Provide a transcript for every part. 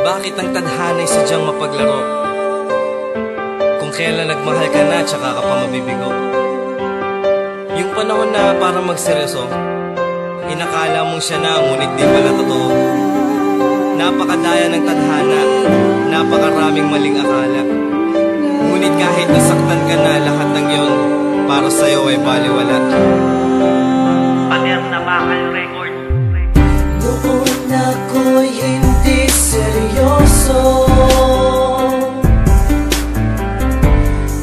Bakit ang tadhana'y sadyang mapaglaro? Kung kailan nagmahal ka na, tsaka ka pa mabibigo. Yung panahon na para magseryoso, inakala mong siya na, ngunit di pala totoo. Napakadaya ng tadhana, napakaraming maling akala. Ngunit kahit nasaktan ka na, lahat ng yon para sa'yo ay baliwala. Pader na Bakal Record. Noon ako'y hindi seryoso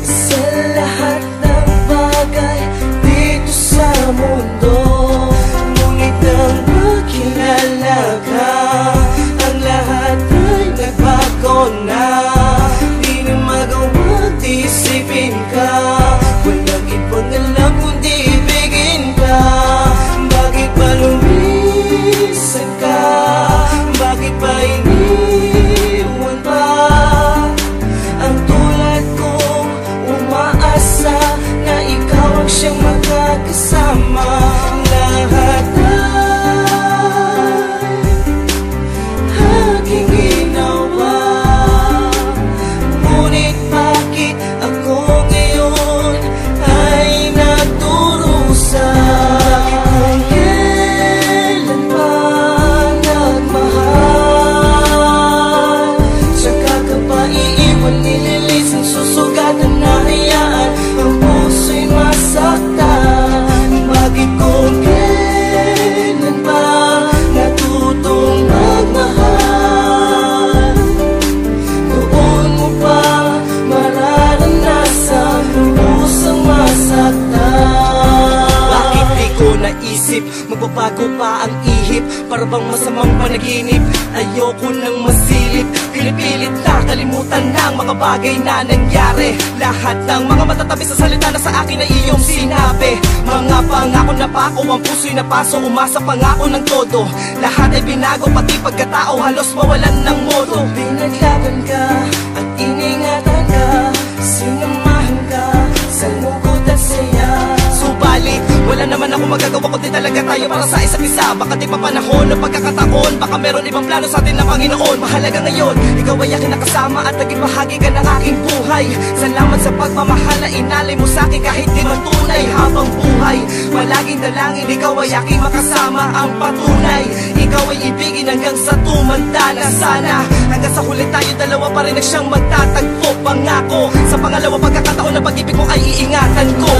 sa lahat ng bagay dito sa mundo. Ngunit nang makilala ka, ang lahat ay nagbago na. Di na magawang isipin ka, walang ibang alam kundi ibigin ka. Bakit ba lumisan ka? Bakit ba iniwan pa? Ang tulad kong umaasa na ikaw ang siyang makakasama. Lahat ay aking ginawa, ngunit bakit ako ngayon ay nagdurusa? Bakit kung kailan pa nagmahal, saka ka pa iiwan, nililis ang susugatan na hayaan ang puso'y masaktan? Bakit kung kailan pa natutong magmahal, doon mo pa mararanasan lubusang masaktan? Bakit di ko naisip, magbabago pa ang ihip? Para bang masamang panaginip, ayoko nang masilip. Pinipilit na kalimutan ng mga bagay na nangyari. Lahat ng mga matatabi sa salita na sa akin ay iyong sinabi. Mga pangako na pako, ang puso'y napaso, umasa pangako ng todo. Lahat ay binago, pati pagkatao halos mawalan ng modo. Pinaglaban ka at iningatan ka, sinamahan ka sa lungkot at saya. Subalit, wala naman ako magagawa kundi talaga tayo para sa isa't isa. Baka di pa panahon ng pagkakataon, baka meron ibang plano sa atin na Panginoon. Mahalaga ngayon, ikaw ay aking nakasama at naging bahagi ka ng aking buhay. Salamat sa pagmamahal na inalay mo sa akin kahit di man tunay habang buhay. Palaging dalangin, ikaw ay aking makasama, ang patunay. Ikaw ay ibigin hanggang sa tumanda na sana. Hanggang sa huli tayo dalawa pa rin na siyang magtatagpo. Pangako, sa pangalawa pagkakataon na pag-ibig mo ay iingatan ko.